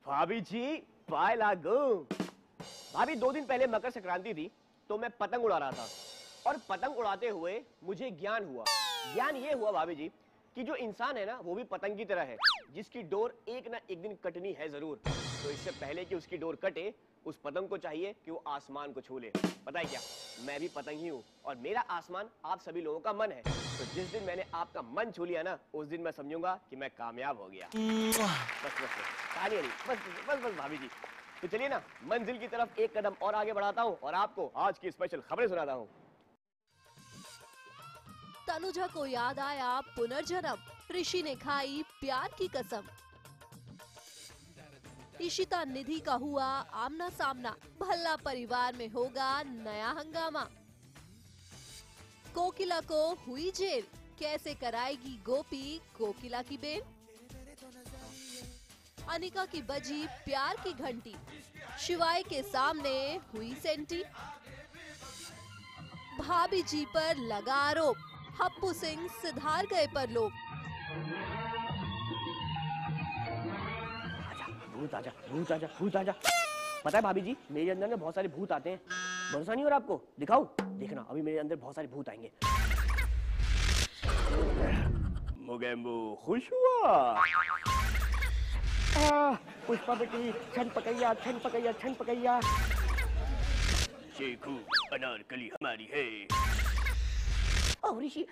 भाभी जी पाए लागू। भाभी 2 दिन पहले मकर संक्रांति थी तो मैं पतंग उड़ा रहा था और पतंग उड़ाते हुए मुझे ज्ञान हुआ। ज्ञान ये हुआ भाभी जी कि जो इंसान है ना वो भी पतंग की तरह है जिसकी डोर एक ना एक दिन कटनी है जरूर। तो इससे पहले कि उसकी डोर कटे उस पतंग को चाहिए कि वो आसमान को छू ले। पता है क्या, मैं भी पतंग ही हूँ और मेरा आसमान आप सभी लोगों का मन है। तो जिस दिन मैंने आपका मन छू लिया ना उस दिन मैं समझूंगा कि मैं कामयाब हो गया। बस कहानी नहीं, बस भाभी जी। तो चलिए ना मंजिल की तरफ एक कदम और आगे बढ़ाता हूँ और आपको आज की स्पेशल खबरें सुनाता हूँ। तनुजा को याद आया पुनर्जन्म, ऋषि ने खाई प्यार की कसम। इशिता निधि का हुआ आमना सामना, भल्ला परिवार में होगा नया हंगामा। कोकिला को हुई जेल, कैसे कराएगी गोपी कोकिला की बेल। अनिका की बजी प्यार की घंटी, शिवाय के सामने हुई सेंटी। भाभी जी पर लगा आरोप, हप्पू सिंह सिधार गए परलोक। भूत आजा। पता है भाभी जी मेरे अंदर ना बहुत सारे भूत आते हैं। भरोसा नहीं हो रहा आपको? दिखाऊं? देखना अभी मेरे अंदर बहुत सारे भूत आएंगे। मुगेम्बू खुश हुआ। पुष्पा बेटी छन पकैया। शेखू अनारकली हमारी है। ओ ऋषि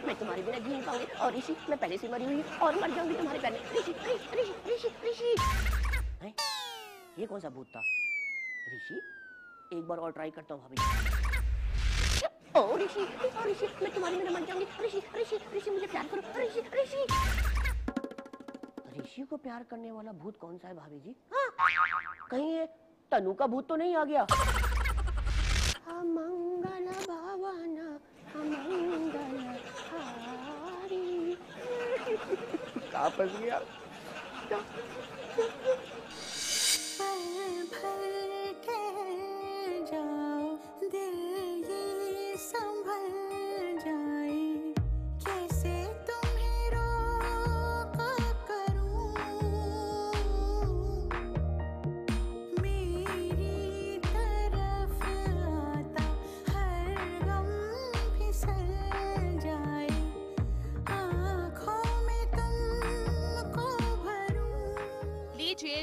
मैं तुम्हारे बिना जी नहीं पाऊंगी। और ऋषि मैं पहले से मरी हुई और मर जाऊंगी तुम्हारे पैर में। ऋषि ये कौन सा भूत था? ऋषि एक बार और ट्राई करता हूँ भाभी। ओ ऋषि मैं तुम्हारे बिना मर जाऊंगी। ऋषि मुझे प्यार करो। ऋषि ऋषि को प्यार करने वाला भूत कौन सा है भाभी जी? कहीं ये तनु का भूत तो नहीं आ गया? अमंगल भवन अमंगल हारी। कहाँ फंस गया?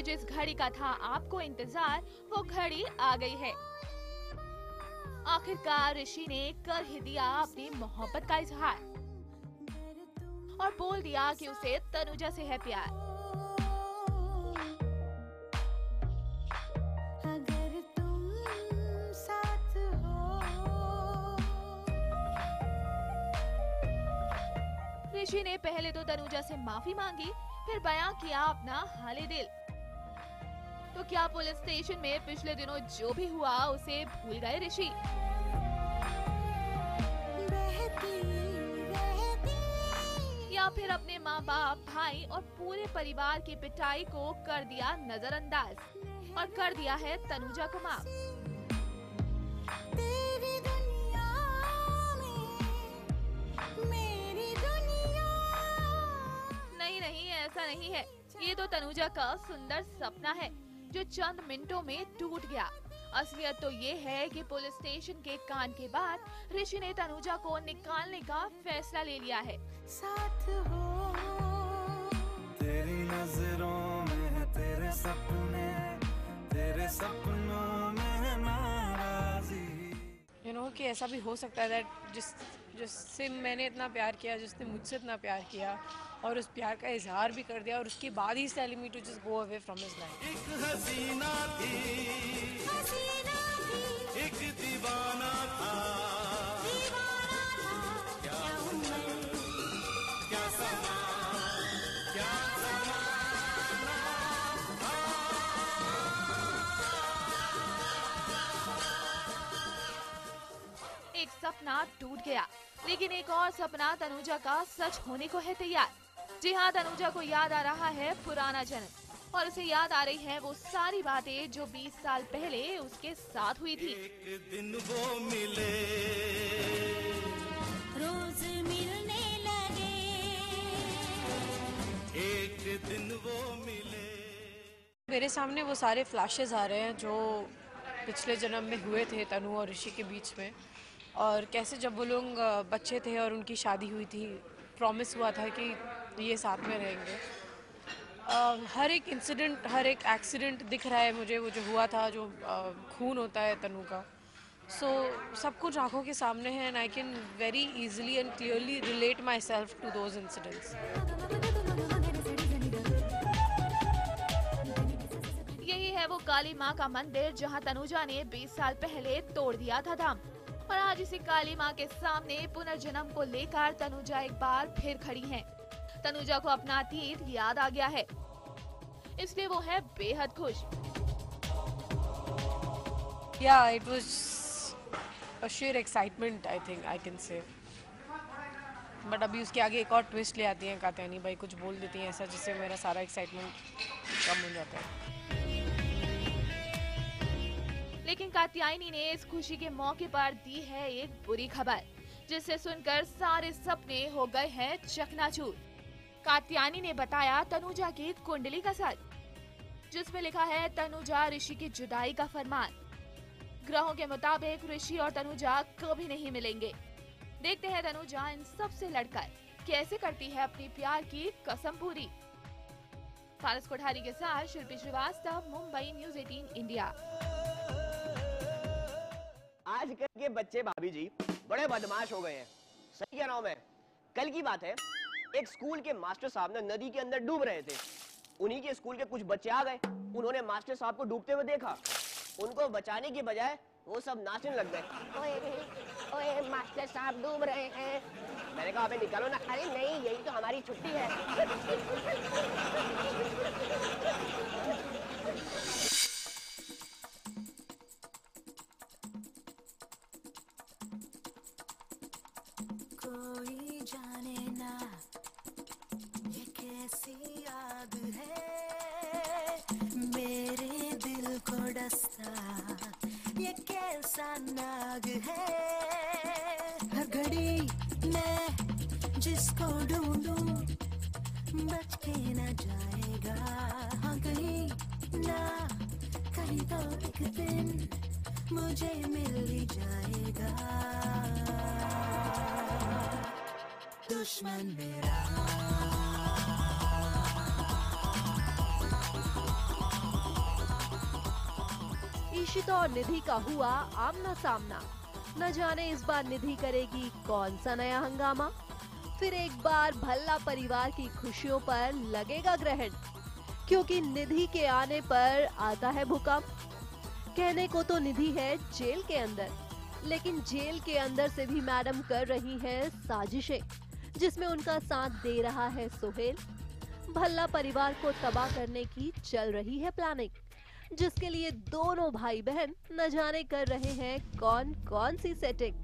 जिस घड़ी का था आपको इंतजार वो घड़ी आ गई है। आखिरकार ऋषि ने कर ही दिया अपनी मोहब्बत का इजहार और बोल दिया कि उसे तनुजा से है प्यार। अगर तुम साथ हो। ऋषि ने पहले तो तनुजा से माफी मांगी, फिर बयां किया अपना हाले दिल। तो क्या पुलिस स्टेशन में पिछले दिनों जो भी हुआ उसे भूल गए ऋषि? या फिर अपने माँ बाप, भाई और पूरे परिवार की पिटाई को कर दिया नजरअंदाज और कर दिया है तनुजा को माफ? नहीं, ऐसा नहीं है। ये तो तनुजा का सुंदर सपना है जो चंद मिनटों में टूट गया। असलियत तो ये है कि पुलिस स्टेशन के कांड के बाद ऋषि ने तनुजा को निकालने का फैसला ले लिया है। साथ हो तेरी नजरों में तेरे सपने, तेरे सपनों में नाराजी। कि ऐसा भी हो सकता है दैट जिससे मैंने इतना प्यार किया, जिसने मुझसे इतना प्यार किया और उस प्यार का इजहार भी कर दिया और उसके बाद ही telling me to just go away from his life. एक हसीना थी, एक दीवाना था, क्या उम्र, क्या समा, क्या ज़माना था। एक सपना टूट गया, लेकिन एक और सपना तनुजा का सच होने को है तैयार। जी हाँ, तनुजा को याद आ रहा है पुराना जन्म और उसे याद आ रही है वो सारी बातें जो 20 साल पहले उसके साथ हुई थी। एक दिन वो मिले, रोज मिलने लगे, दिन वो मिले। मेरे सामने वो सारे फ्लैशेस आ रहे हैं जो पिछले जन्म में हुए थे तनु और ऋषि के बीच में, और कैसे जब वो लोग बच्चे थे और उनकी शादी हुई थी, प्रॉमिस हुआ था कि ये साथ में रहेंगे। हर एक इंसिडेंट, हर एक एक्सीडेंट दिख रहा है मुझे, वो जो हुआ था, जो खून होता है तनु का, सब कुछ आंखों के सामने है, and I can very easily and clearly relate myself to those incidents. यही है वो काली माँ का मंदिर जहाँ तनुजा ने 20 साल पहले तोड़ दिया था धाम, और आज इसी काली माँ के सामने पुनर्जन्म को लेकर तनुजा एक बार फिर खड़ी हैं। तनुजा को अपना अतीत याद आ गया है, इसलिए वो है बेहद खुश। Yeah, it was a sheer excitement, I think I can say. But अभी उसके आगे एक और ट्विस्ट ले आती हैं कात्यायनी भाई, कुछ बोल देती हैं ऐसा जिससे मेरा सारा एक्साइटमेंट कम हो जाता है। लेकिन कात्यायनी ने इस खुशी के मौके पर दी है एक बुरी खबर, जिसे सुनकर सारे सपने हो गए हैं चकनाचूर। कात्यायनी ने बताया तनुजा की कुंडली का सच, जिसमें लिखा है तनुजा ऋषि की जुदाई का फरमान। ग्रहों के मुताबिक ऋषि और तनुजा कभी नहीं मिलेंगे। देखते हैं तनुजा इन सब से लड़कर कैसे करती है अपनी प्यार की कसम पूरी। फारस कोठारी के साथ शिल्पी श्रीवास्तव, मुंबई न्यूज़ 18 इंडिया। आजकल के बच्चे भाभी जी बड़े बदमाश हो गए हैं, सही कह रहा हूं मैं। कल की बात है, एक स्कूल के मास्टर साहब ने नदी के अंदर डूब रहे थे। उन्हीं के स्कूल के कुछ बच्चे आ गए, उन्होंने मास्टर साहब को डूबते हुए देखा। उनको बचाने की बजाय वो सब नाचने लग गए। ओए ओए मास्टर साहब डूब रहे हैं। मैंने कहा अबे निकालो ना। अरे नहीं, यही तो हमारी छुट्टी है। कोई जाने ना ये कैसी याद है, मेरे दिल को डसता ये कैसा नाग है। हर घड़ी मैं जिसको ढूंढूं बच के न जाएगा। हाँ कहीं ना कहीं तो एक दिन मुझे मिल ही जाएगा। दुश्मन मेरा ईशिता और निधि का हुआ आमना सामना। न जाने इस बार निधि करेगी कौन सा नया हंगामा। फिर एक बार भल्ला परिवार की खुशियों पर लगेगा ग्रहण, क्योंकि निधि के आने पर आता है भूकंप। कहने को तो निधि है जेल के अंदर, लेकिन जेल के अंदर से भी मैडम कर रही है साजिशें, जिसमें उनका साथ दे रहा है सोहेल। भल्ला परिवार को तबाह करने की चल रही है प्लानिंग, जिसके लिए दोनों भाई बहन न जाने कर रहे हैं कौन कौन सी सेटिंग।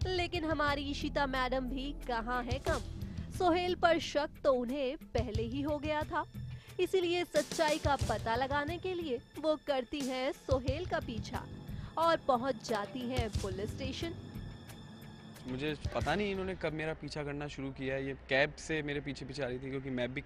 लेकिन हमारी ईशिता मैडम भी कहाँ है कम। सोहेल पर शक तो उन्हें पहले ही हो गया था, इसीलिए सच्चाई का पता लगाने के लिए वो करती हैं सोहेल का पीछा और पहुंच जाती हैं पुलिस स्टेशन। मुझे पता नहीं इन्होंने कब मेरा पीछा करना शुरू किया है। ये कैब से मेरे पीछे पीछे आ रही थी, क्योंकि मैं भी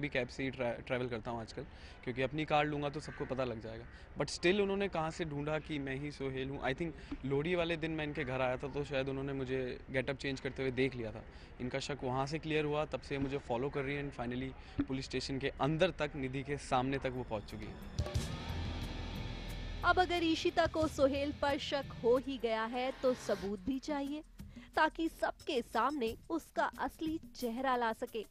कैब से ही ट्रैवल करता हूँ आजकल, क्योंकि अपनी कार लूँगा तो सबको पता लग जाएगा। बट स्टिल उन्होंने कहाँ से ढूंढा कि मैं ही सोहेल हूँ। आई थिंक लोहड़ी वाले दिन मैं इनके घर आया था, तो शायद उन्होंने मुझे गेटअप चेंज करते हुए देख लिया था। इनका शक वहाँ से क्लियर हुआ, तब से मुझे फॉलो कर रही है, एंड फाइनली पुलिस स्टेशन के अंदर तक, निधि के सामने तक वो पहुँच चुकी है। अब अगर ईशिता को सोहेल पर शक हो ही गया है तो सबूत भी चाहिए, ताकि सबके सामने उसका असली चेहरा ला सके।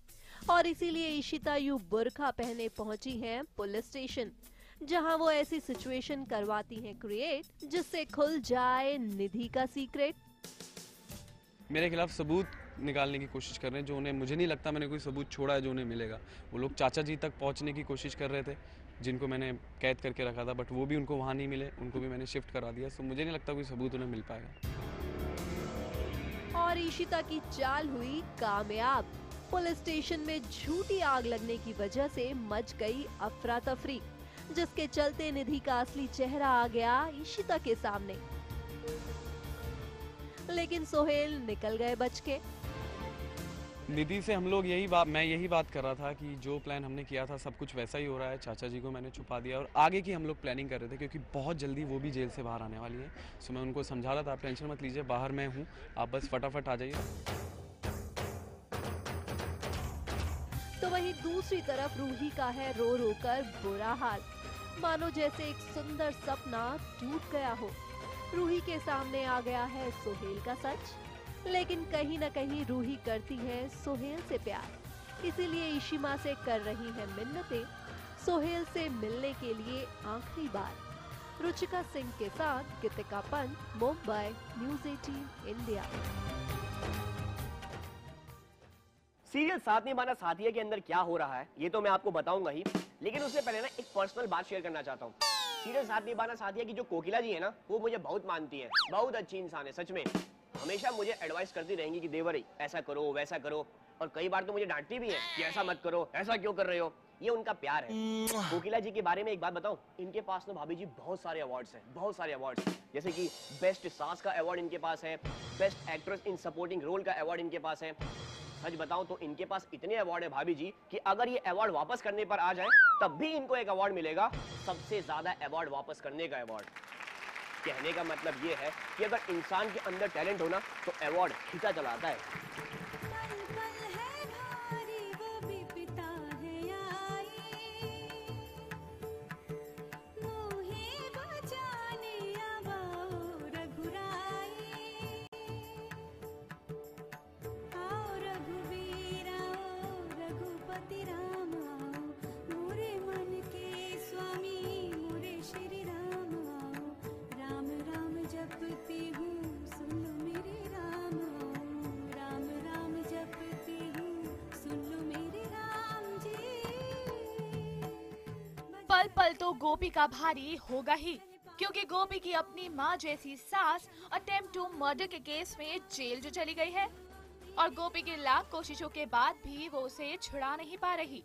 और इसीलिए ईशिता यूं बुर्का पहने पहुंची हैं पुलिस स्टेशन, जहां वो ऐसी सिचुएशन करवाती हैं क्रिएट जिससे खुल जाए निधि का सीक्रेट। मेरे खिलाफ सबूत निकालने की कोशिश कर रहे हैं, जो उन्हें, मुझे नहीं लगता मैंने कोई सबूत छोड़ा है जो उन्हें मिलेगा। वो लोग चाचा जी तक पहुंचने की कोशिश कर रहे थे, जिनको मैंने कैद करके रखा था, बट वो भी उनको वहाँ नहीं मिले, उनको भी मैंने शिफ्ट करा दिया। सो मुझे नहीं लगता कोई सबूत उन्हें मिल पाएगा। और ईशिता की चाल हुई कामयाब। पुलिस स्टेशन में झूठी आग लगने की वजह से मच गई अफरा तफरी, जिसके चलते निधि का असली चेहरा आ गया ईशिता के सामने। लेकिन सोहेल निकल गए बच के। निधि से हम लोग मैं यही बात कर रहा था कि जो प्लान हमने किया था सब कुछ वैसा ही हो रहा है। चाचा जी को मैंने छुपा दिया और आगे की हम लोग प्लानिंग कर रहे थे क्योंकि बहुत जल्दी वो भी जेल से बाहर आने वाली है। सो मैं उनको समझा रहा था, आप टेंशन मत लीजिए, बाहर मैं हूँ, आप बस फटाफट आ जाइए। तो वहीं दूसरी तरफ रूही का है रो रो कर बुरा हाल, मानो जैसे एक सुंदर सपना टूट गया हो। रूही के सामने आ गया है सोहेल का सच, लेकिन कहीं न कहीं रूही करती है सोहेल से प्यार, इसीलिए इशिमा से कर रही है मिन्नतें सोहेल से मिलने के लिए आखिरी बार। रुचिका सिंह के साथ Geetika Pant, Mumbai, news 18 India. Serial Saath Nibhana साथिया के अंदर क्या हो रहा है ये तो मैं आपको बताऊंगा ही, लेकिन उससे पहले ना एक पर्सनल बात शेयर करना चाहता हूँ। सीरियल साथ निभाना साथिया की जो कोकिला जी है ना, वो मुझे बहुत मानती है, बहुत अच्छी इंसान है सच में। हमेशा मुझे एडवाइस करती रहेंगी कि देवर ऐसा करो वैसा करो, और कई बार तो मुझे डांटती भी है कि ऐसा मत करो, ऐसा क्यों कर रहे हो। ये उनका प्यार है। कोकिला जी के बारे में एक बात बताऊं, इनके पास ना भाभी जी बहुत सारे अवार्ड्स हैं, बहुत सारे अवार्ड्स, जैसे कि बेस्ट सास का अवार्ड इनके पास है, best actress in supporting role का अवार्ड इनके पास है। सच बताऊं तो इनके पास इतने अवार्ड है भाभी जी कि अगर ये अवार्ड वापस करने पर आ जाए तब भी इनको एक अवार्ड मिलेगा, सबसे ज्यादा अवार्ड वापस करने का अवार्ड। कहने का मतलब ये है कि अगर इंसान के अंदर टैलेंट हो ना तो अवार्ड खींचा चलाता है। पल पल तो गोपी का भारी होगा ही, क्योंकि गोपी की अपनी माँ जैसी सास अटेम्प्ट टू मर्डर के केस में जेल जो चली गई है, और गोपी की लाख कोशिशों के बाद भी वो उसे छुड़ा नहीं पा रही।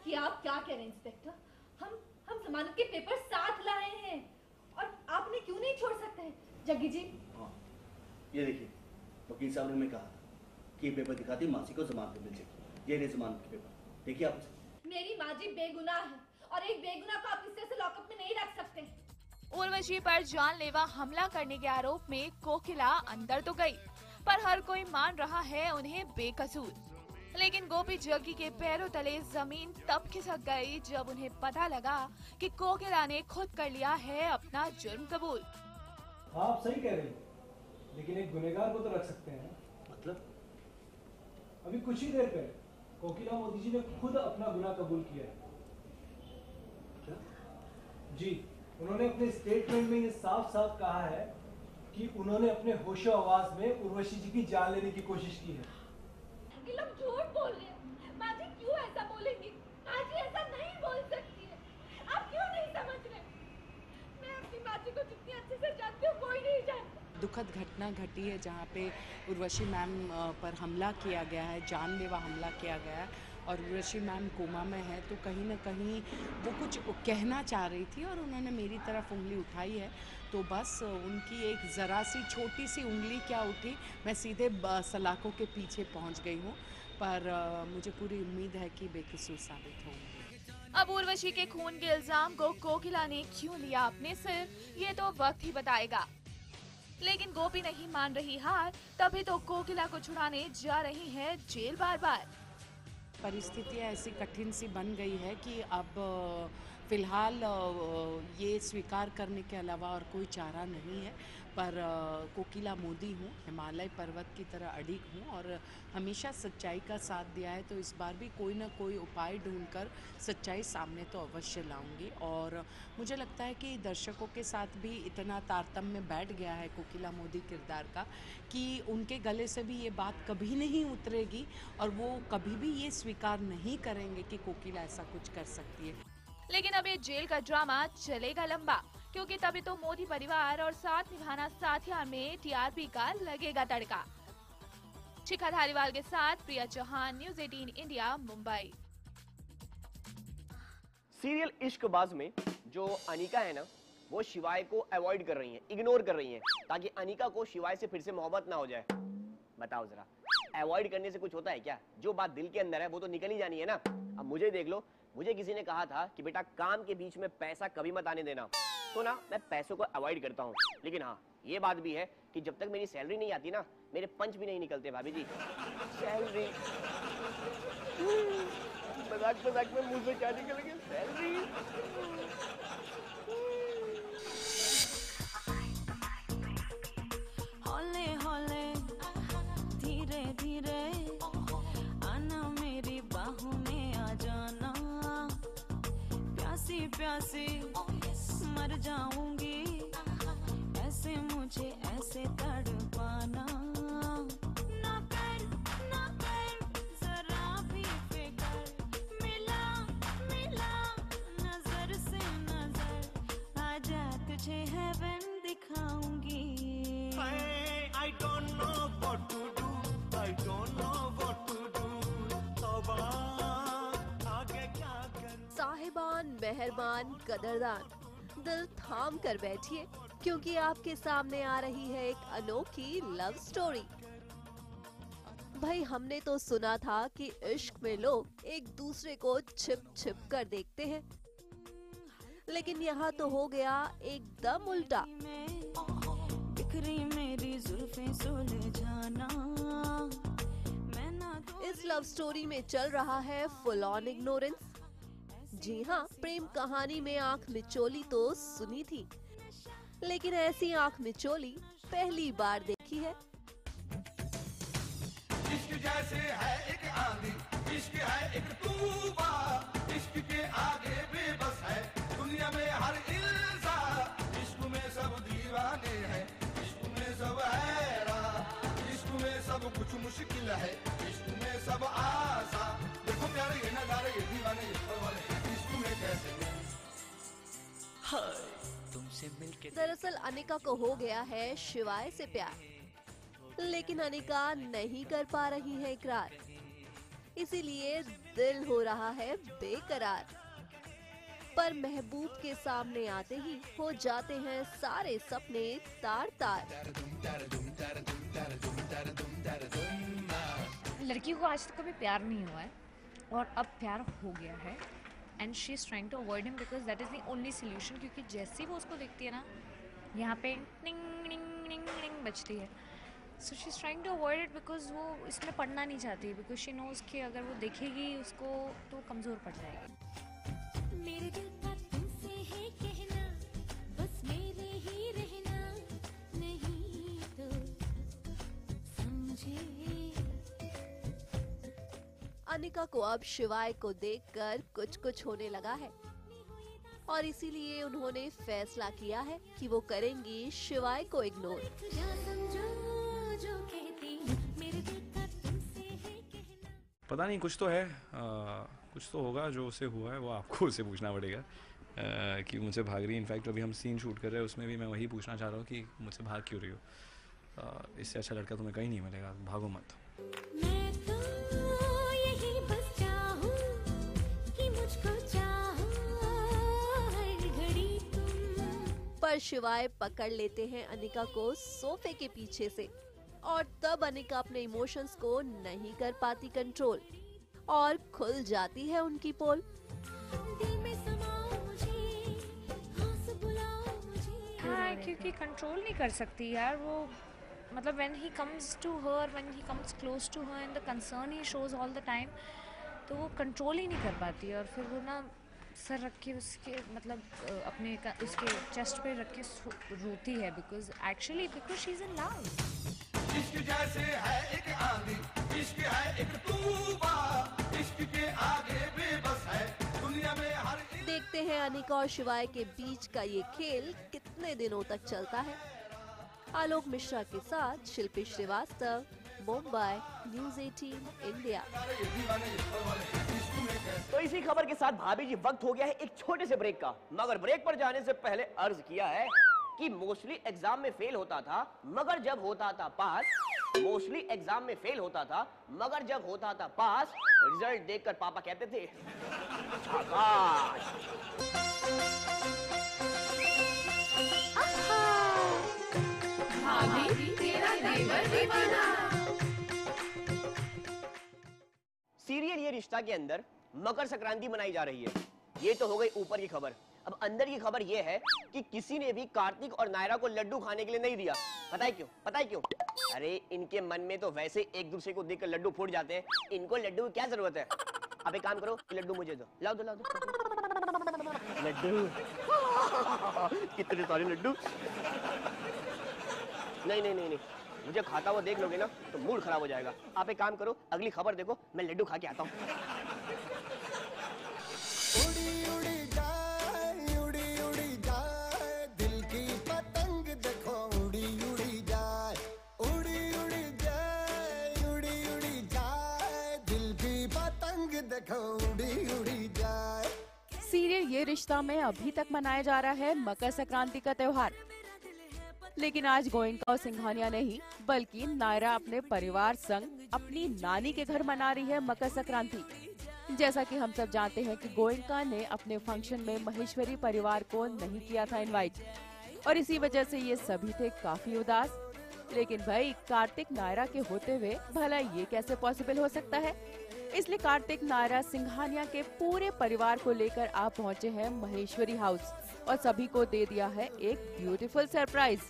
कि आप क्या कह रहे हैं इंस्पेक्टर? हम जमानत के पेपर साथ लाए हैं और आपने क्यों नहीं छोड़ सकते हैं? जग्गी जी, हाँ, ये देखिए, वकील साहब ने हमें कहा कि ये पेपर दिखाती मासी को जमानत मिल जाएगी। ये रहे जमानत के पेपर, देखिए आप। मेरी माँ जी बेगुनाह है और एक बेगुनाह को आप इस तरह से लॉकअप में नहीं रख सकते। उर्वशी पर जानलेवा हमला करने के आरोप में कोकिला अंदर तो गई, पर हर कोई मान रहा है उन्हें बेकसूर। लेकिन गोपी जग्गी के पैरों तले जमीन तब खिसक गई जब उन्हें पता लगा कि कोकिला ने खुद कर लिया है अपना जुर्म कबूल। आप सही कह रही हैं, लेकिन एक गुनहगार को तो रख सकते हैं। मतलब? अभी कुछ ही देर पहले कोकिला मोदी जी ने खुद अपना गुनाह कबूल किया है। क्या? जी, उन्होंने अपने स्टेटमेंट में ये साफ साफ कहा है कि उन्होंने अपने होशो आवाज में उर्वशी जी की जान लेने की कोशिश की है। ये लोग झूठ बोल रहे हैं। माँ जी क्यों ऐसा बोलेंगी? माँ जी ऐसा नहीं बोल सकती है। आप क्यों नहीं समझ रहे? मैं अपनी माँ जी को जितनी अच्छे से जानती हूँ कोई नहीं जानता। दुखद घटना घटी है जहाँ पे उर्वशी मैम पर हमला किया गया है, जानलेवा हमला किया गया है और उर्वशी मैम कोमा में है। तो कहीं ना कहीं वो कुछ कहना चाह रही थी और उन्होंने मेरी तरफ उंगली उठाई है, तो बस उनकी एक ज़रा सी छोटी सी उंगली क्या उठी, मैं सीधे सलाखों के पीछे पहुंच गई हूं। पर मुझे पूरी उम्मीद है कि बेकसूर साबित होंगी। अब उर्वशी के खून के इल्जाम को कोकिला ने क्यों लिया अपने सिर, ये तो वक्त ही बताएगा। लेकिन गोपी नहीं मान रही हार, तभी तो कोकिला को छुड़ाने जा रही है जेल बार बार। परिस्थितियाँ ऐसी कठिन सी बन गई है कि अब फ़िलहाल ये स्वीकार करने के अलावा और कोई चारा नहीं है। पर कोकिला मोदी हूँ, हिमालय पर्वत की तरह अडिग हूँ और हमेशा सच्चाई का साथ दिया है। तो इस बार भी कोई ना कोई उपाय ढूंढकर सच्चाई सामने तो अवश्य लाऊंगी। और मुझे लगता है कि दर्शकों के साथ भी इतना तारतम्य बैठ गया है कोकिला मोदी किरदार का कि उनके गले से भी ये बात कभी नहीं उतरेगी और वो कभी भी ये स्वीकार नहीं करेंगे कि कोकिला ऐसा कुछ कर सकती है। लेकिन अब ये जेल का ड्रामा चलेगा लंबा, क्योंकि तभी तो मोदी परिवार और साथ निभाना साथिया में टीआरपी का लगेगा तड़का। शिखा धारीवाल के साथ Priya Chauhan, news 18 India, Mumbai. Serial Ishqbaaz में जो अनिका है ना, वो शिवाय को अवॉइड कर रही हैं, इग्नोर कर रही हैं, ताकि अनिका को शिवाय से फिर से मोहब्बत ना हो जाए। बताओ जरा, अवॉइड करने से कुछ होता है क्या? जो बात दिल के अंदर है वो तो निकल ही जानी है ना। अब मुझे देख लो, मुझे किसी ने कहा था कि बेटा काम के बीच में पैसा कभी मत आने देना, तो ना मैं पैसों को अवॉइड करता हूँ। लेकिन हाँ, ये बात भी है कि जब तक मेरी सैलरी नहीं आती ना, मेरे पंच भी नहीं निकलते भाभी जी। सैलरी, मजाक मजाक में मुंह से क्या निकलेंगे, सैलरी। हौले हौले धीरे धीरे आना मेरी बाहों में आ जाना, प्यासी प्यासी मर जाऊंगी, ऐसे मुझे ऐसे तड़पाना। ना कर जरा भी फिकर, मिला मिला नजर से नजर, आजा तुझे हेवन दिखाऊंगी। I don't know what to do, I don't know what to do, तौबा आगे क्या करूं। साहिबान, मेहरबान, कदरदान, दिल थाम कर बैठिए, क्योंकि आपके सामने आ रही है एक अनोखी लव स्टोरी। भाई हमने तो सुना था कि इश्क में लोग एक दूसरे को छिप छिप कर देखते हैं, लेकिन यहाँ तो हो गया एकदम उल्टा। बिखरी मेरी जुल्फें सुलझाना, मैं ना इस लव स्टोरी में चल रहा है फुल ऑन इग्नोरेंस। जी हाँ, प्रेम कहानी में आंख मिचोली तो सुनी थी, लेकिन ऐसी आंख मिचोली पहली बार देखी है। इश्क जैसे है एक आंधी, इश्क है एक तूफान, इश्क के आगे बेबस है दुनिया में हर इंसान। इश्क में सब दीवाने हैं, इश्क में सब हैरान, इश्क में सब कुछ मुश्किल है, इश्क में सब आसान। देखो प्यारे ये नजारे, ये दीवाने, ये परवाने, इश्क में कैसे हाय तुमसे मिलके। दरअसल अनिका को हो गया है शिवाय से प्यार, लेकिन अनिका नहीं कर पा रही है इकरार, इसीलिए दिल हो रहा है बेकरार। पर महबूब के सामने आते ही हो जाते हैं सारे सपने तार तार। लड़की को आज तक कभी प्यार नहीं हुआ है और अब प्यार हो गया है, and she is trying to avoid him because that is the only solution. क्योंकि जैसे ही वो उसको देखती है ना, यहाँ पे टिंग टिंग टिंग टिंग बजती है, so she is trying to avoid it because वो इसमें पढ़ना नहीं चाहती, बिकॉज शी नोज कि अगर वो देखेगी उसको तो कमज़ोर पड़ जाएगी। मेरे दिल का तुमसे है कहना, बस मेरे ही रहना, नहीं तो समझे। अनिका को अब शिवाय को देखकर कुछ कुछ होने लगा है, और इसीलिए उन्होंने फैसला किया है कि वो करेंगी शिवाय को इग्नोर। पता नहीं, कुछ तो है, कुछ तो होगा जो उसे हुआ है, वो आपको उसे पूछना पड़ेगा कि मुझसे भाग रही है। इनफैक्ट अभी हम सीन शूट कर रहे हैं, उसमें भी मैं वही पूछना चाह रहा हूँ कि मुझसे भाग क्यों रही हो। इससे अच्छा लड़का तुम्हें कहीं नहीं मिलेगा, भागो मत। मैं तो यही बस चाहूं कि मुझको चाहो हर घड़ी तुम। पर शिवाय पकड़ लेते हैं अनिका को सोफे के पीछे से, और तब अनिका अपने इमोशंस को नहीं कर पाती कंट्रोल, और खुल जाती है उनकी पोल। हाँ, क्योंकि कंट्रोल नहीं कर सकती यार वो, मतलब when he comes to her, when he comes close to her and the concern he shows all the time, तो वो कंट्रोल ही नहीं कर पाती, और फिर वो ना सर रख के उसके मतलब अपने उसके चेस्ट पे रख के रोती है, because she is in love. इश्क जैसे है एक आंधी, इश्क है एक तूफान, इश्क के आगे बेबस है दुनिया में हर। देखते हैं अनिका और शिवाय के बीच का ये खेल कितने दिनों तक चलता है। आलोक मिश्रा के साथ शिल्पी श्रीवास्तव, मुंबई, न्यूज़ 18 इंडिया। तो इसी खबर के साथ भाभी जी वक्त हो गया है एक छोटे से ब्रेक का, मगर ब्रेक पर जाने से पहले अर्ज किया है कि मोस्टली एग्जाम में फेल होता था, मगर जब होता था पास, मोस्टली एग्जाम में फेल होता था, मगर जब होता था पास, रिजल्ट देखकर पापा कहते थे शाबाश। भाभी तेरा देवर दीवाना। सीरियल ये रिश्ता के अंदर मकर संक्रांति मनाई जा रही है। ये तो हो गई ऊपर की खबर। अब अंदर की खबर ये है कि किसी ने भी कार्तिक और नायरा को लड्डू खाने के लिए नहीं दिया। पता है क्यों? पता है क्यों? अरे इनके मन में तो वैसे एक दूसरे को देखकर लड्डू फूट जाते हैं, इनको लड्डू की क्या जरूरत है? अब एक काम करो, लड्डू मुझे दो, लाओ दो, लाओ दो लड्डू। कितने सारे लड्डू। नहीं नहीं नहीं नहीं, मुझे खाता हुआ देख लोगे ना तो मूड खराब हो जाएगा। आप एक काम करो, अगली खबर देखो, मैं लड्डू खा के आता हूँ। उड़ी उड़ी जाए, उड़ी उड़ी जाए, दिल की पतंग देखो उड़ी उड़ी जाए, उड़ी उड़ी जाए, उड़ी उड़ी जाए, दिल की पतंग देखो उड़ी उड़ी जाए। सीरियल ये रिश्ता में अभी तक मनाया जा रहा है मकर संक्रांति का त्योहार, लेकिन आज गोयनका और सिंघानिया नहीं बल्कि नायरा अपने परिवार संग अपनी नानी के घर मना रही है मकर संक्रांति। जैसा कि हम सब जानते हैं कि गोयनका ने अपने फंक्शन में महेश्वरी परिवार को नहीं किया था इनवाइट और इसी वजह से ये सभी थे काफी उदास। लेकिन भाई कार्तिक नायरा के होते हुए भला ये कैसे पॉसिबल हो सकता है? इसलिए कार्तिक नायरा सिंघानिया के पूरे परिवार को लेकर आप पहुंचे हैं महेश्वरी हाउस और सभी को दे दिया है एक ब्यूटीफुल सरप्राइज।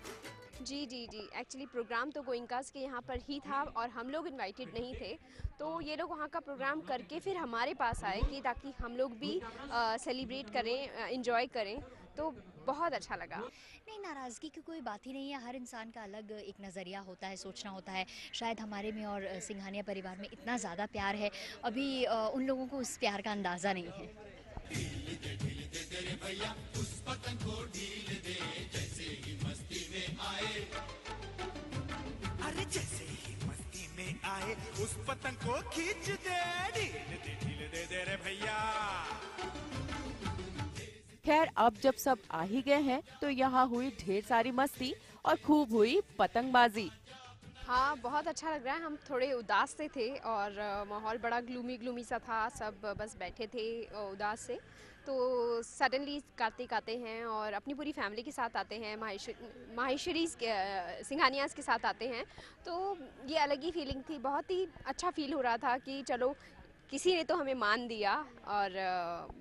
जी जी जी, एक्चुअली प्रोग्राम तो गोइंकास के यहाँ पर ही था और हम लोग इनवाइटेड नहीं थे, तो ये लोग वहाँ का प्रोग्राम करके फिर हमारे पास आए कि ताकि हम लोग भी सेलिब्रेट करें, एंजॉय करें, तो बहुत अच्छा लगा। नहीं, नाराज़गी की कोई बात ही नहीं है। हर इंसान का अलग एक नज़रिया होता है, सोचना होता है। शायद हमारे में और सिंघानिया परिवार में इतना ज़्यादा प्यार है, अभी उन लोगों को उस प्यार का अंदाज़ा नहीं है। भैया उस पतंग को ढील दे, जैसे ही मस्ती में आए, अरे जैसे ही मस्ती में आए, उस पतंग को खींच दे, ढील दे रे भैया। खैर अब जब सब आ ही गए हैं तो यहाँ हुई ढेर सारी मस्ती और खूब हुई पतंगबाजी। हाँ, बहुत अच्छा लग रहा है। हम थोड़े उदास से थे और माहौल बड़ा ग्लूमी सा था, सब बस बैठे थे उदास से। तो सडनली कार्तिक आते हैं और अपनी पूरी फैमिली के साथ आते हैं, माहेश्वरी सिंघानियास के साथ आते हैं, तो ये अलग ही फीलिंग थी। बहुत ही अच्छा फील हो रहा था कि चलो किसी ने तो हमें मान दिया और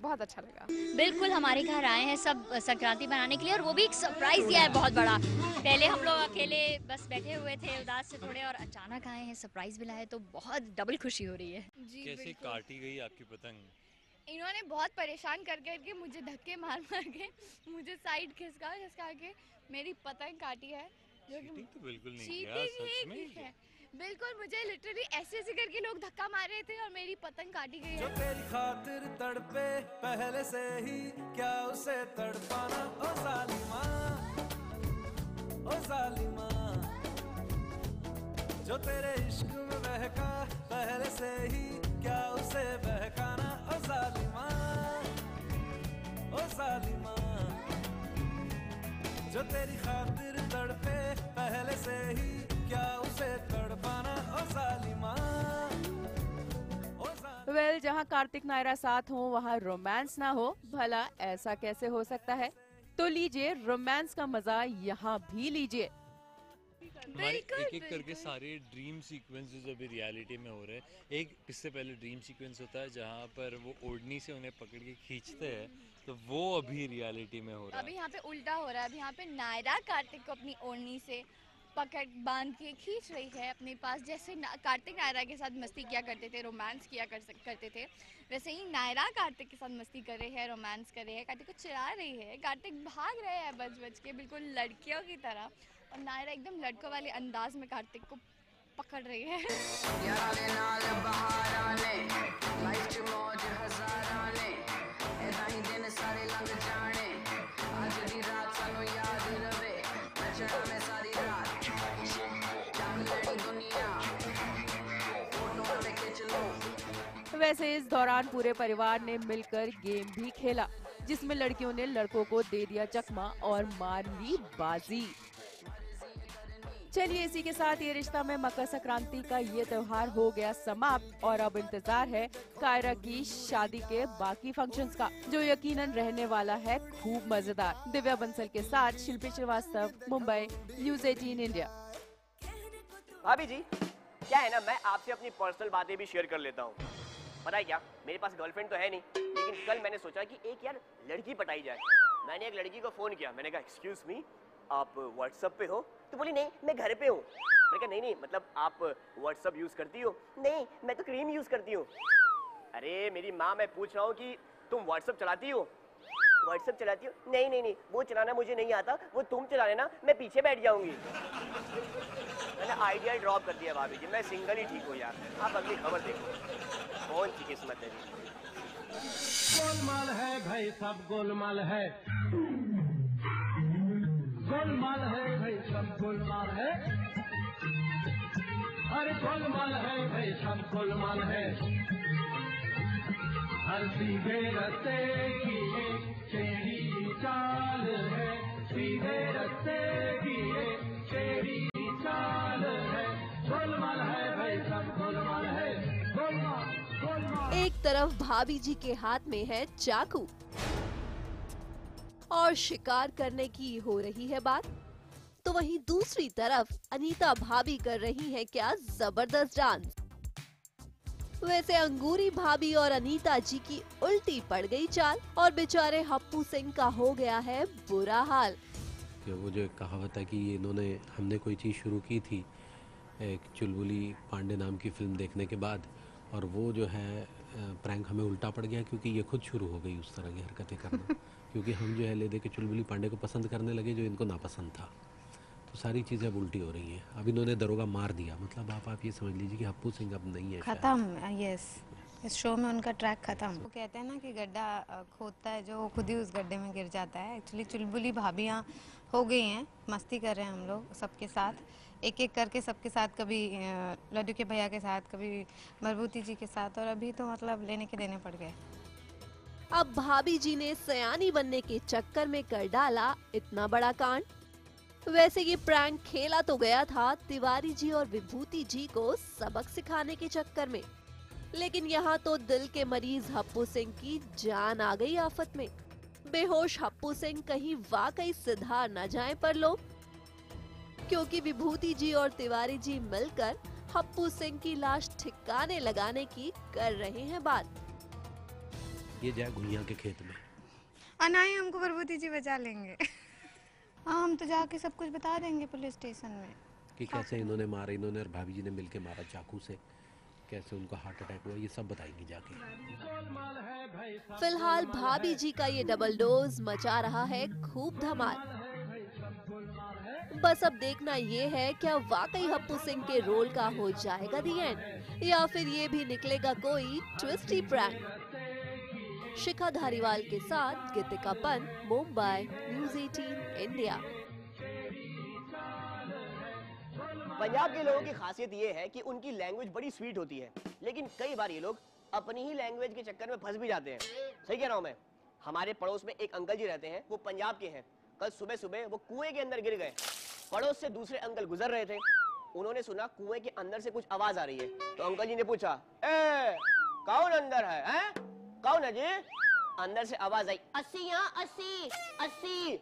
बहुत अच्छा लगा। बिल्कुल, हमारे घर आए हैं सब संक्रांति मनाने के लिए और वो भी एक सरप्राइज दिया है बहुत बड़ा। पहले हम लोग अकेले बस बैठे हुए थे उदास से थोड़े और अचानक आए हैं, सरप्राइज मिला है, तो बहुत डबल खुशी हो रही है। कैसे काटी गई आपकी पतंग? इन्होंने बहुत परेशान कर करके मुझे धक्के मार के मुझे साइड खिसका के मेरी पतंग काटी है, जो कि तो बिल्कुल नहीं किया, सच में है। बिल्कुल, मुझे लिटरली ऐसे करके लोग धक्का मार रहे थे और मेरी पतंग काटी गई है। जो तेरी खातिर तड़पे पहले से ही, क्या उसे तड़पाना? ओ जालिमा, ओ जालिमा, जो तेरे इश्क में बहका पहले से ही, क्या उसे बहकाना? ओ जालिमा, ओ जालिमा, जो तेरी खातिर तड़पे पहले से ही, क्या उसे तड़पाना? ओ जालिमा। वेल, जहाँ कार्तिक नायरा साथ हो वहाँ रोमांस ना हो, भला ऐसा कैसे हो सकता है? तो लीजिए रोमांस का मजा यहाँ भी लीजिए। हमारे एक एक करके सारे ड्रीम सीक्वेंसेस अभी रियलिटी में हो रहे हैं। एक इससे पहले ड्रीम सीक्वेंस होता है जहाँ पर वो ओढ़नी से उन्हें पकड़ के खींचते हैं, तो वो अभी रियलिटी में हो रहा है। अभी यहाँ पे उल्टा हो रहा है। अभी यहाँ पे नायरा कार्तिक को अपनी ओढ़नी से पकड़ बांध के खींच रही है अपने पास। जैसे कार्तिक नायरा के साथ मस्ती किया करते थे, रोमांस किया करते थे, वैसे ही नायरा कार्तिक के साथ मस्ती कर रही है, रोमांस कर रही है, कार्तिक को चिढ़ा रही है। कार्तिक भाग रहे हैं बच के बिल्कुल लड़कियों की तरह, और नायरा एकदम लड़कों वाले अंदाज में कार्तिक को पकड़ रही है। वैसे इस दौरान पूरे परिवार ने मिलकर गेम भी खेला, जिसमें लड़कियों ने लड़कों को दे दिया चकमा और मार ली बाजी। चलिए, इसी के साथ ये रिश्ता में मकर संक्रांति का ये त्योहार हो गया समाप्त और अब इंतजार है कायरा की शादी के बाकी फंक्शंस का, जो यकीनन रहने वाला है खूब मजेदार। दिव्या बंसल के साथ शिल्पी श्रीवास्तव, मुंबई, न्यूज़ 18 इंडिया। भाभी जी, क्या है ना, मैं आपसे अपनी पर्सनल बातें भी शेयर कर लेता हूँ। पता है क्या, मेरे पास गर्लफ्रेंड तो है नहीं, लेकिन कल मैंने सोचा कि एक यार लड़की पटाई जाए। मैंने एक लड़की को फोन किया, मैंने कहा एक्सक्यूज मी, आप व्हाट्सएप पे हो? तो बोली नहीं, मैं घर पे हूँ। मैंने कहा नहीं नहीं, मतलब आप व्हाट्सएप यूज करती हो? नहीं, मैं तो क्रीम यूज करती हूँ। अरे मेरी माँ, मैं पूछ रहा हूँ कि तुम व्हाट्सएप चलाती हो? व्हाट्सएप चलाती हो? नहीं नहीं नहीं, वो चलाना मुझे नहीं आता, वो तुम चला लेना, मैं पीछे बैठ जाऊंगी। मैंने आइडिया ड्रॉप कर दिया भाभी जी, मैं सिंगल ही ठीक हूँ यार। आप अगली खबर देखो, कौन सी किस्मत है जी। गोलमाल है भाई, सब गोलमाल है, गोलमाल है भाई, सब गोलमाल है, अरे गोलमाल है भाई, सब गोलमाल है। हर सीधे रस्ते की एक टेढ़ी चाल है, सीधे रस्ते की एक टेढ़ी चाल है, गोलमाल है भाई, सब गोलमाल है, गोलमाल गोलमाल। एक तरफ भाभी जी के हाथ में है चाकू और शिकार करने की हो रही है बात, तो वहीं दूसरी तरफ अनीता भाभी कर रही हैं क्या जबरदस्त डांस। वैसे अंगूरी भाभी और अनीता जी की उल्टी पड़ गई चाल और बेचारे हप्पू सिंह का हो गया है बुरा हाल। वो जो एक कहावत है कि इन्होंने, हमने कोई चीज़ शुरू की थी एक चुलबुली पांडे नाम की फिल्म देखने के बाद, और वो जो है प्रैंक हमें उल्टा पड़ गया क्योंकि ये खुद शुरू हो गई उस तरह की हरकतें करना क्योंकि हम जो है ले दे के चुलबुली पांडे को पसंद करने लगे जो इनको नापसंद था। तो सारी चीज़ें अब उल्टी हो रही हैं। अब इन्होंने दरोगा मार दिया, मतलब आप ये समझ लीजिए कि हप्पू सिंह अब नहीं है, खत्म। यस, इस शो में उनका ट्रैक खत्म। वो कहते हैं ना कि गड्ढा खोदता है जो खुद ही उस गड्ढे में गिर जाता है। एक्चुअली चुलबुली भाभियाँ हो गई हैं, मस्ती कर रहे हैं हम लोग सबके साथ, एक एक करके सबके साथ, कभी लड्डू के भैया के साथ, कभी मरबूती जी के साथ, और अभी तो मतलब लेने के देने पड़ गए। अब भाभी जी ने सयानी बनने के चक्कर में कर डाला इतना बड़ा कांड। वैसे ये प्रैंक खेला तो गया था तिवारी जी और विभूति जी को सबक सिखाने के चक्कर में, लेकिन यहाँ तो दिल के मरीज हप्पू सिंह की जान आ गई आफत में। बेहोश हप्पू सिंह कहीं वाकई सुधार न जाए पर लोग, क्योंकि विभूति जी और तिवारी जी मिलकर हप्पू सिंह की लाश ठिकाने लगाने की कर रहे हैं बात। ये जाए गुड़िया के खेत में, अनाई हमको प्रभुति जी बचा लेंगे। हाँ, हम तो जाके सब कुछ बता देंगे पुलिस स्टेशन में कि कैसे इन्होंने मारा, इन्होंने और भाभी जी ने मिलके मारा चाकू से, कैसे उनको हार्ट अटैक हुआ, ये सब बताएंगी जाके। फिलहाल भाभी जी का ये डबल डोज मचा रहा है खूब धमाल। बस अब देखना ये है क्या वाकई हप्पू सिंह के रोल का हो जाएगा दी एंड, या फिर ये भी निकलेगा कोई ट्विस्टी प्रैंक। शिखा धारीवाल के साथ गीतिका पंत, मुंबई, न्यूज़ 18 इंडिया। पंजाब के लोगों की खासियत ये है कि उनकी लैंग्वेज बड़ी स्वीट होती है, लेकिन कई बार ये लोग अपनी ही लैंग्वेज के चक्कर में फंस भी जाते हैं। सही कह रहा हूँ मैं। हमारे पड़ोस में एक अंकल जी रहते हैं, वो पंजाब के हैं। कल सुबह सुबह वो कुएं के अंदर गिर गए। पड़ोस से दूसरे अंकल गुजर रहे थे, उन्होंने सुना कुएं के अंदर से कुछ आवाज आ रही है, तो अंकल जी ने पूछा, ए कौन अंदर है? कौन है जी? अंदर से आवाज आई, 80 यहाँ 80 80।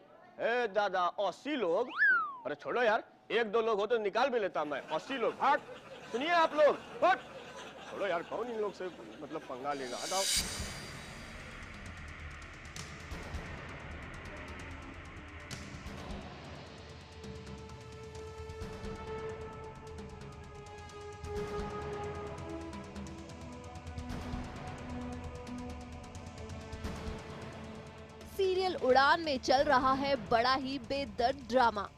ए दादा 80 लोग? अरे छोड़ो यार, एक दो लोग हो तो निकाल भी लेता मैं, 80 लोग हट। सुनिए आप लोग, हट। छोड़ो यार, कौन इन लोग से मतलब पंगा लेगा, हटाओ। सीरियल उड़ान में चल रहा है बड़ा ही बेदर्द ड्रामा,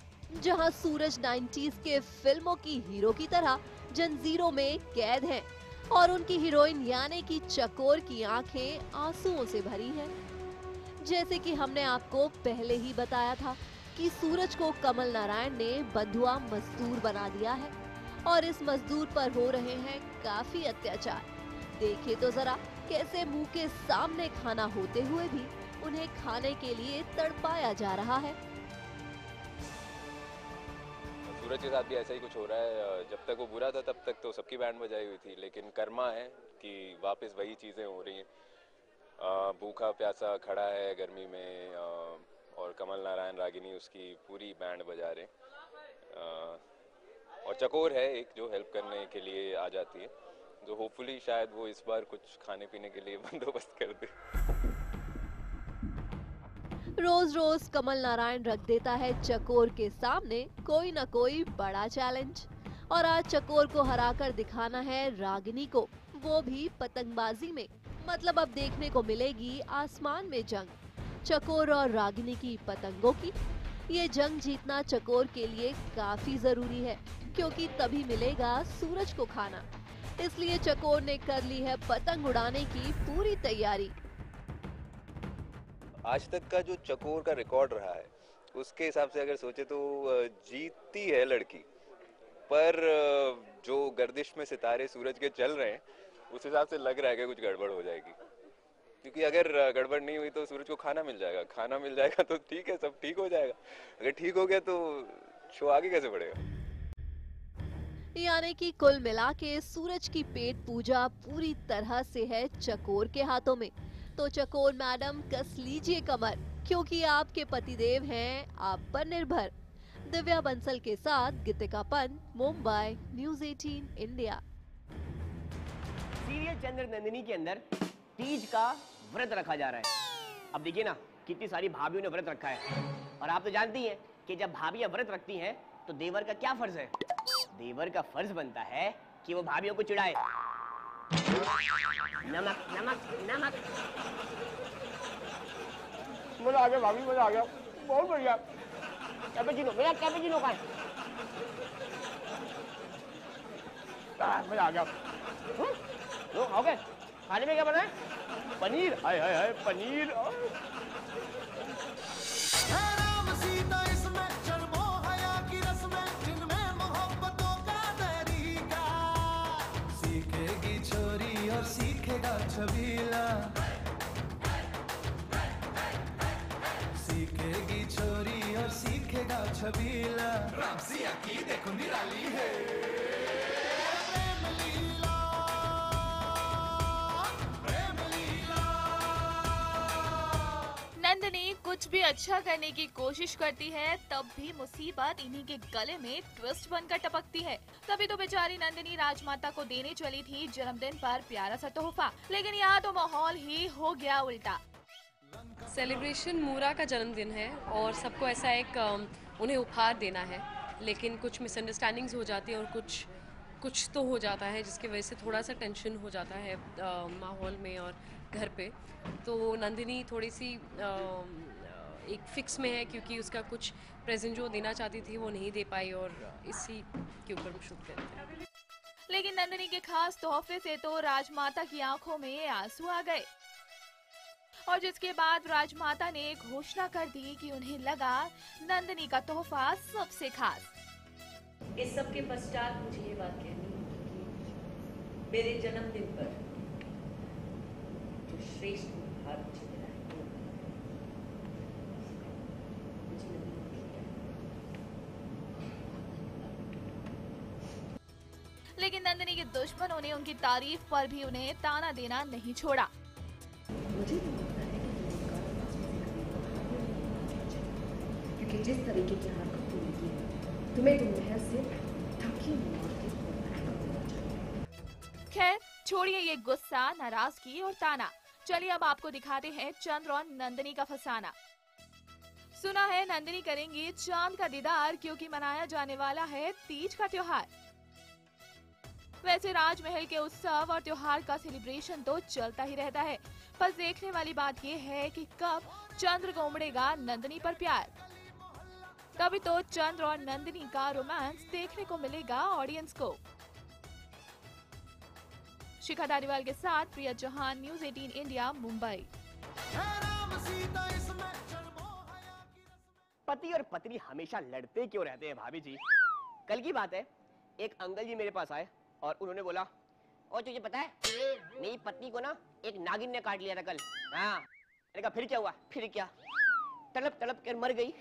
जहां सूरज 90s के फिल्मों की हीरो की तरह जंजीरों में कैद हैं और उनकी हीरोइन यानी कि चकोर की आंखें आंसुओं से भरी हैं। जैसे कि हमने आपको पहले ही बताया था कि सूरज को कमल नारायण ने बंधुआ मजदूर बना दिया है और इस मजदूर पर हो रहे हैं काफी अत्याचार। देखिए तो जरा कैसे मुंह के सामने खाना होते हुए भी उन्हें खाने के लिए तड़पाया जा रहा है। सूरज के साथ भी ऐसा ही कुछ हो रहा है। जब तक वो बुरा था तब तक तो सबकी बैंड बजाई हुई थी, लेकिन कर्मा है कि वापस वही चीज़ें हो रही हैं। भूखा प्यासा खड़ा है गर्मी में और कमल नारायण रागिनी उसकी पूरी बैंड बजा रहे। और चकोर है एक जो हेल्प करने के लिए आ जाती है। जो होपफुली शायद वो इस बार कुछ खाने पीने के लिए बंदोबस्त कर दे। रोज रोज कमल नारायण रख देता है चकोर के सामने कोई न कोई बड़ा चैलेंज, और आज चकोर को हराकर दिखाना है रागिनी को, वो भी पतंगबाजी में। मतलब अब देखने को मिलेगी आसमान में जंग, चकोर और रागिनी की पतंगों की। ये जंग जीतना चकोर के लिए काफी जरूरी है, क्योंकि तभी मिलेगा सूरज को खाना। इसलिए चकोर ने कर ली है पतंग उड़ाने की पूरी तैयारी। आज तक का जो चकोर का रिकॉर्ड रहा है उसके हिसाब से अगर सोचे तो जीतती है लड़की, पर जो गर्दिश में सितारे सूरज के चल रहे हैं उस हिसाब से लग रहा है कि कुछ गड़बड़ हो जाएगी, क्योंकि अगर गड़बड़ नहीं हुई तो सूरज को खाना मिल जाएगा, खाना मिल जाएगा तो ठीक है, सब ठीक हो जाएगा। अगर ठीक हो गया तो शो आगे कैसे बढ़ेगा। यानी कि कुल मिला के सूरज की पेट पूजा पूरी तरह से है चकोर के हाथों में। तो चकोर मैडम कस लीजिए कमर, क्योंकि आपके पतिदेव हैं आप पर निर्भर। दिव्या बंसल के साथ Geetika Pant, Mumbai, news 18 India. Serial Chandra Nandini के अंदर तीज का व्रत रखा जा रहा है। अब देखिए ना कितनी सारी भाभियों ने व्रत रखा है, और आप तो जानती हैं कि जब भाभियां व्रत रखती हैं तो देवर का क्या फर्ज है? देवर का फर्ज बनता है कि वो भाभियों को चिढ़ाए। नमक नमक नमक। मजा आ गया भाभी, मजा आ गया, बहुत बढ़िया। कैपेचिनो, मेरा कैपेचिनो का मजा आ गया। लो हो गए। खाने में क्या बना है? पनीर। हाय हाय हाय पनीर। राम सीता इसमें जन्मो हया की रस्में, जिनमें मोहब्बतों का तरीका। सीखेगी छोरी और सीखेगा छबीला, सीखेगी छोरी और सीखेगा छबीला। राम सिया की देखो निराली है प्रेम लीला, प्रेम लीला। नंदिनी कुछ भी अच्छा करने की कोशिश करती है, तब भी मुसीबत इन्हीं के गले में ट्विस्ट बनकर टपकती है। तभी तो बेचारी नंदिनी राजमाता को देने चली थी जन्मदिन पर प्यारा सा तोहफा, लेकिन यहाँ तो माहौल ही हो गया उल्टा। सेलिब्रेशन मूरा का जन्मदिन है और सबको ऐसा एक उन्हें उपहार देना है, लेकिन कुछ मिसअंडरस्टैंडिंग्स हो जाती हैं और कुछ तो हो जाता है जिसकी वजह से थोड़ा सा टेंशन हो जाता है माहौल में और घर पे। तो नंदिनी थोड़ी सी एक फिक्स में है, क्योंकि उसका कुछ प्रेजेंट जो देना चाहती थी वो नहीं दे पाई, और इसी के ऊपर हम शूट करते हैं। लेकिन नंदिनी के खास तोहफे से तो राजमाता की आंखों में आंसू आ गए, और जिसके बाद राजमाता ने घोषणा कर दी कि उन्हें लगा नंदिनी का तोहफा सबसे खास। इस सब के पश्चात मुझे ये बात कहनी है कि मेरे जन्मदिन पर जो श्रेष्ठ उपहार मुझे मिला है वो मुझे नंदिनी की है। लेकिन नंदिनी के दुश्मनों ने उनकी तारीफ पर भी उन्हें ताना देना नहीं छोड़ा। मुझे तो लगता है कि क्योंकि जिस तरीके की हरकत तुमने की है, तुम्हें तो महज से धमकी और खैर छोड़िए ये गुस्सा, नाराजगी और ताना। चलिए अब आपको दिखाते हैं चंद्र और नंदिनी का फसाना। सुना है नंदिनी करेंगी चांद का दीदार, क्योंकि मनाया जाने वाला है तीज का त्योहार। वैसे राजमहल के उत्सव और त्योहार का सेलिब्रेशन तो चलता ही रहता है, पर देखने वाली बात ये है कि कब चंद्र को उमड़ेगा नंदिनी पर प्यार। तभी तो चंद्र और नंदिनी का रोमांस देखने को मिलेगा ऑडियंस को। शिखा धारीवाल के साथ प्रिया चौहान, न्यूज़ 18 इंडिया, मुंबई। पति और पत्नी हमेशा लड़ते क्यों रहते हैं भाभी जी? कल की बात है, एक अंकल जी मेरे पास आए और उन्होंने बोला, और तुझे पता है मेरी पत्नी को ना एक नागिन ने काट लिया था कल। हाँ, मैंने कहा फिर क्या हुआ? फिर क्या, तड़प तड़प कर मर गई।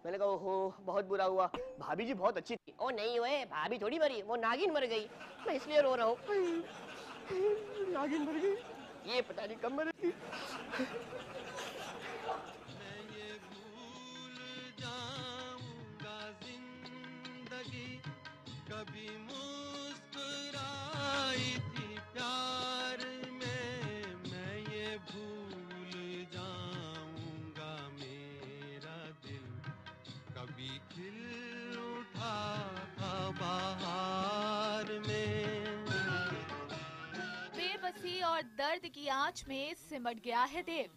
मैंने कहा ओहो बहुत बुरा हुआ, भाभी जी बहुत अच्छी थी। ओ नहीं हुए, भाभी थोड़ी मरी, वो नागिन मर गई, मैं इसलिए रो रहा हूँ। नागिन मर गई, ये पता नहीं कब मरेगी। कभी मुस्कुराए आई थी प्यार में, मैं ये भूल जाऊंगा मेरा दिल कभी खिल उठा था बाहर में। बेबसी और दर्द की आंच में सिमट गया है देव।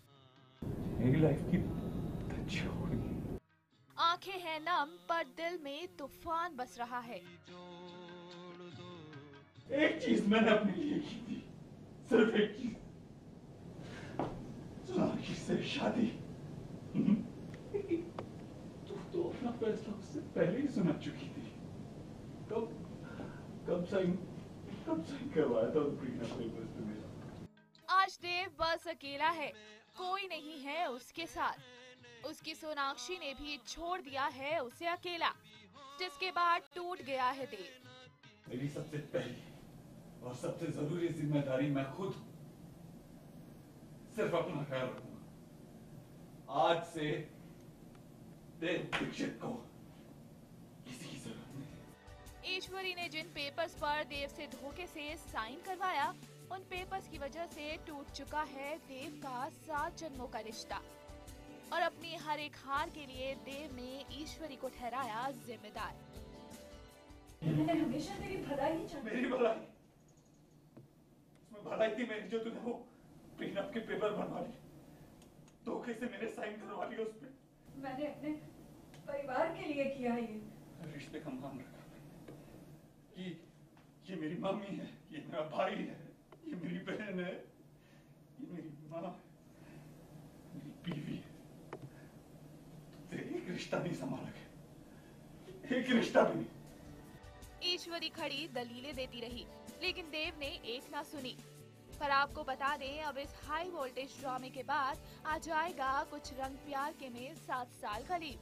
मेरी लाइफ की छोड़ गई। आंखें हैं नम पर दिल में तूफान बस रहा है। एक चीज मैंने अपने लिए की थी, सिर्फ एक चीज, सोनाक्षी से शादी। तू तो अपना फैसला उससे पहले ही सुना चुकी थी। कब साइन करवाया था प्रीनअप पेपर्स पे मेरा। आज देव बस अकेला है, कोई नहीं है उसके साथ। उसकी सोनाक्षी ने भी छोड़ दिया है उसे अकेला, जिसके बाद टूट गया है देव। मेरी सबसे पहली और सबसे जरूरी जिम्मेदारी मैं खुद हूं। सिर्फ अपना ख्याल रखूंगा। आज से देव दीक्षित को किसी की जरूरत नहीं। ईश्वरी ने जिन पेपर्स पर देव से धोखे से साइन करवाया, उन पेपर्स की वजह से टूट चुका है देव का 7 जन्मों का रिश्ता। और अपनी हर एक हार के लिए देव ने ईश्वरी को ठहराया जिम्मेदार। मैंने हमेशा तेरी भलाई चाही। मेरी भलाई? उसमें भलाई थी मेरी जो तूने वो प्रीनअप के पेपर बनवा लिए, धोखे से मैंने साइन करवा लिया उस पे। मैंने अपने परिवार के लिए किया ये। रिश्ते का मान रखा कि ये मेरी मम्मी है, ये मेरा भाई है, ये मेरी बहन है, ये मेरी माँ है, मेरी बीवी है। एक रिश्ता नहीं संभाला गया, एक रिश्ता भी नहीं। ईश्वरी खड़ी दलीलें देती रही, लेकिन देव ने एक ना सुनी। पर आपको बता दें, अब इस हाई वोल्टेज ड्रामे के बाद आ जाएगा कुछ रंग प्यार के में 7 साल करीब,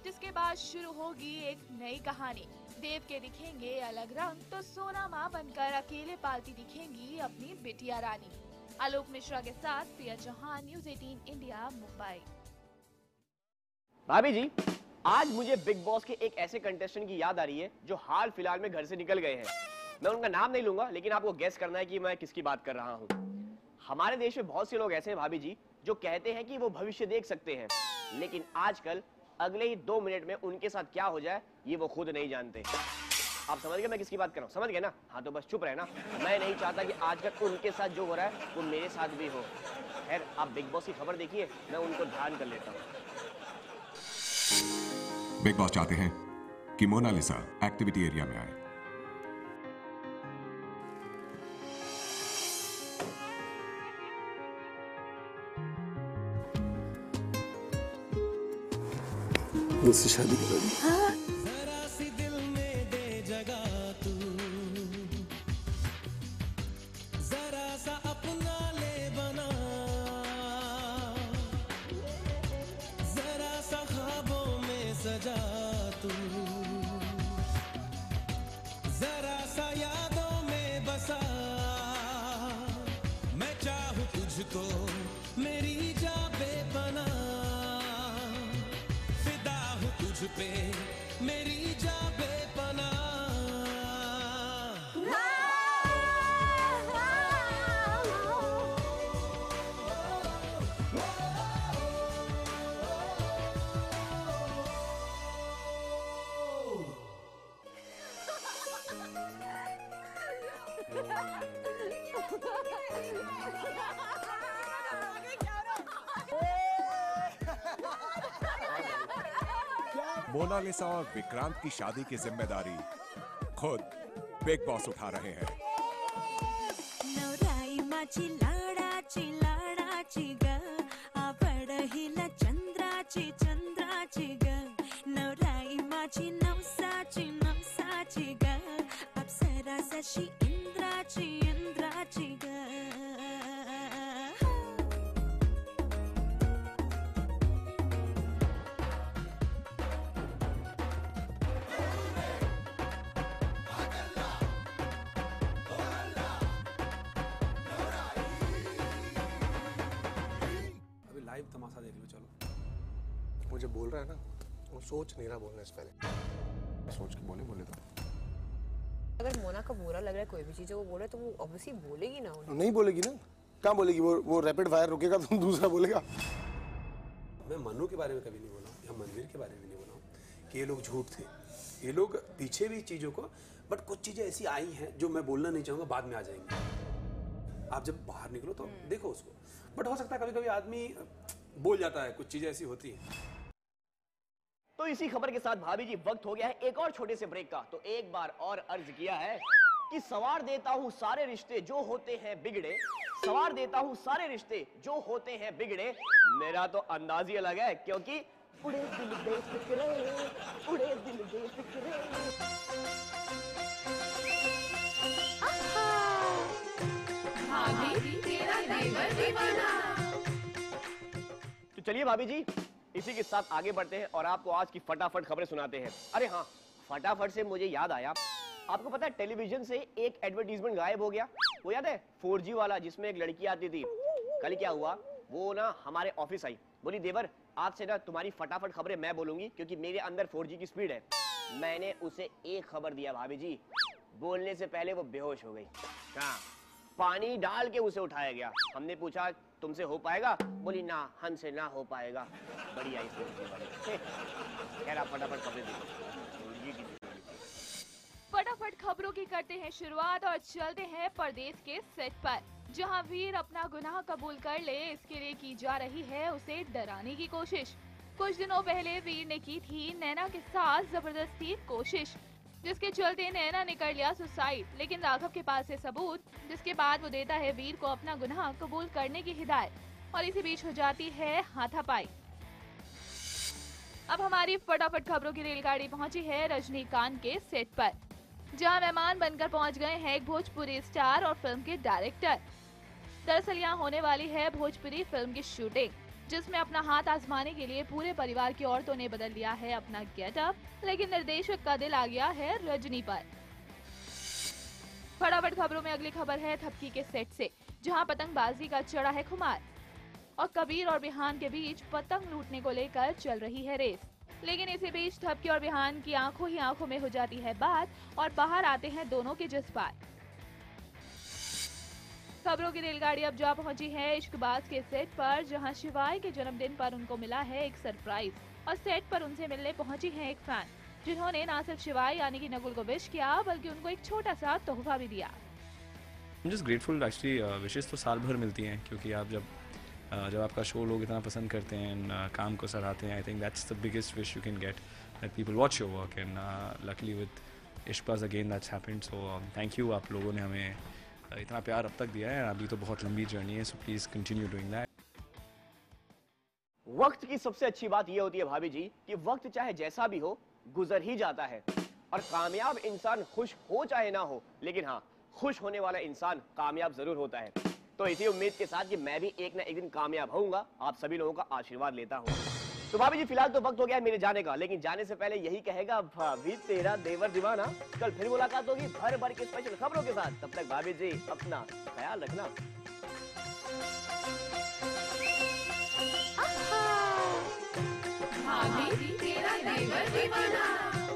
जिसके बाद शुरू होगी एक नई कहानी। देव के दिखेंगे अलग रंग, तो सोना माँ बनकर अकेले पालती दिखेंगी अपनी बिटिया रानी। आलोक मिश्रा के साथ प्रिया चौहान, न्यूज़ 18 इंडिया, मुंबई। भाभी जी, आज मुझे बिग बॉस के एक ऐसे कंटेस्टेंट की याद आ रही है जो हाल फिलहाल में घर से निकल गए हैं। मैं उनका नाम नहीं लूंगा, लेकिन आपको गेस करना है कि मैं किसकी बात कर रहा हूँ। हमारे देश में बहुत से लोग ऐसे हैं भाभी जी जो कहते हैं कि वो भविष्य देख सकते हैं, लेकिन आजकल अगले ही 2 मिनट में उनके साथ क्या हो जाए ये वो खुद नहीं जानते। आप समझ गए मैं किसकी बात कर रहा हूँ? समझ गए ना? हाँ तो बस चुप रहे ना। मैं नहीं चाहता कि आजकल उनके साथ जो हो रहा है वो मेरे साथ भी हो। खैर, आप बिग बॉस की खबर देखिए, मैं उनको ध्यान कर लेता हूँ। बिग बॉस चाहते हैं कि मोनालिसा एक्टिविटी एरिया में आए। मुझसे शादी करोगी? हाँ। जरा सी दिल में दे जगह तू, जरा सा अपना ले बना, जरा सा ख्वाबों में सजा तू, जरा सा यादों में बसा। मैं चाहूँ तुझको मेरी जा बेपना, फिदा हूँ तुझ पे मेरी जा बेपना। मोनालिसा और विक्रांत की शादी की जिम्मेदारी खुद बिग बॉस उठा रहे हैं। नवराई माझी लाडाची लाडाची ग, आवड हिला चंद्राची चंद्राची ग, नवराई माझी नवसाची नवसाची ग, अप्सरा जशी इंद्राची इंद्राची ग। लाइव तमाशा देख लो चलो। मुझे बोल रहा है ना, वो सोच नहीं रहा बोलने से पहले। सोच के बोले तो अगर मोना का बुरा लग रहा है कोई भी चीज़ वो बोल रहा है तो वो ऑब्वियसली बोलेगी ना उन्हें। नहीं बोलेगी ना, कहाँ बोलेगी? वो रैपिड फायर रुकेगा तो दूसरा बोलेगा। मैं मनु के बारे में कभी नहीं बोला या मनवीर के बारे में नहीं बोला कि ये लोग झूठ थे। ये लोग पीछे भी चीज़ों को, बट कुछ चीज़ें ऐसी आई हैं जो मैं बोलना नहीं चाहूँगा, बाद में आ जाएंगी। आप जब बाहर निकलो तो देखो उसको, बट हो सकता है कभी कभी आदमी बोल जाता है, कुछ चीज़ें ऐसी होती हैं। तो इसी खबर के साथ भाभी जी वक्त हो गया है एक और छोटे से ब्रेक का। तो एक बार और अर्ज किया है कि सवार देता हूँ सारे रिश्ते जो होते हैं बिगड़े, सवार देता हूँ सारे रिश्ते जो होते हैं बिगड़े। मेरा तो अंदाज ही अलग है, क्योंकि उड़े दिल बेफिक्रे, उड़े दिल बेफिक्रे। भाभी तेरा देवर दीवाना। तो चलिए भाभी जी, इसी के साथ आगे बढ़ते हैं और आपको आज की फटाफट खबरें सुनाते हैं। अरे हाँ, फटाफट से मुझे याद आया, आपको पता है टेलीविजन से एक एडवर्टीजमेंट गायब हो गया। वो याद है 4G वाला, जिसमें एक लड़की आती थी। कल क्या हुआ, वो ना हमारे ऑफिस आई, बोली देवर आज से ना तुम्हारी फटाफट खबरें मैं बोलूंगी, क्योंकि मेरे अंदर 4G की स्पीड है। मैंने उसे एक खबर दिया भाभी जी, बोलने से पहले वो बेहोश हो गई। हाँ, पानी डाल के उसे उठाया गया। हमने पूछा तुमसे हो पाएगा, बोली ना हमसे ना हो पाएगा। बड़ी आई खैर, आप फटाफट खबरें देखो। फटाफट खबरों की करते हैं शुरुआत और चलते हैं परदेश के सेट पर, जहां वीर अपना गुनाह कबूल कर ले, इसके लिए की जा रही है उसे डराने की कोशिश। कुछ दिनों पहले वीर ने की थी नैना के साथ जबरदस्ती कोशिश, जिसके चलते नैना ने कर लिया सुसाइड। लेकिन राघव के पास है सबूत, जिसके बाद वो देता है वीर को अपना गुनाह कबूल करने की हिदायत और इसी बीच हो जाती है हाथापाई। अब हमारी फटाफट खबरों की रेलगाड़ी पहुंची है रजनीकांत के सेट पर, जहां मेहमान बनकर पहुंच गए हैं एक भोजपुरी स्टार और फिल्म के डायरेक्टर। दरअसल यहाँ होने वाली है भोजपुरी फिल्म की शूटिंग, जिसमें अपना हाथ आजमाने के लिए पूरे परिवार की औरतों ने बदल लिया है अपना गेटअप, लेकिन निर्देशक का दिल आ गया है रजनी पर। फटाफट खबरों में अगली खबर है थपकी के सेट से, जहां पतंगबाजी का चढ़ा है खुमार और कबीर और बिहान के बीच पतंग लूटने को लेकर चल रही है रेस। लेकिन इसी बीच थपकी और बिहान की आंखों ही आंखों में हो जाती है बात और बाहर आते हैं दोनों के जज्बात। खबरों की रेलगाड़ी अब जा पहुंची है इश्कबाज के सेट पर, जहां शिवाय के जन्मदिन पर उनको मिला है एक सरप्राइज और सेट पर उनसे मिलने पहुंची है एक फैन, जिन्होंने न सिर्फ शिवाय यानी कि नकुल को विश किया, बल्कि उनको एक छोटा सा तोहफा भी दिया। I'm just grateful actually, विशेष तो साल भर मिलती हैं, क्योंकि आप जब आपका शो लोग इतना पसंद करते हैं, काम को सराहते हैं, I think that's the biggest wish you can get, that people watch your work, and luckily with Ishqbaaz again that's happened. So thank you, आप लोगों ने हमें इतना प्यार अब तक दिया है, अभी तो बहुत लंबी जर्नी है, so please continue doing that. वक्त की सबसे अच्छी बात यह होती है भाभी जी कि वक्त चाहे जैसा भी हो गुजर ही जाता है, और कामयाब इंसान खुश हो चाहे ना हो, लेकिन हाँ, खुश होने वाला इंसान कामयाब जरूर होता है। तो इसी उम्मीद के साथ कि मैं भी एक ना एक दिन कामयाब होऊंगा, आप सभी लोगों का आशीर्वाद लेता हूँ। तो भाभी जी फिलहाल तो वक्त हो गया है मेरे जाने का, लेकिन जाने से पहले यही कहेगा भाभी तेरा देवर दीवाना। कल फिर मुलाकात होगी भर भर के स्पेशल खबरों के साथ, तब तक भाभी जी अपना ख्याल रखना। भाभी तेरा देवर दीवाना।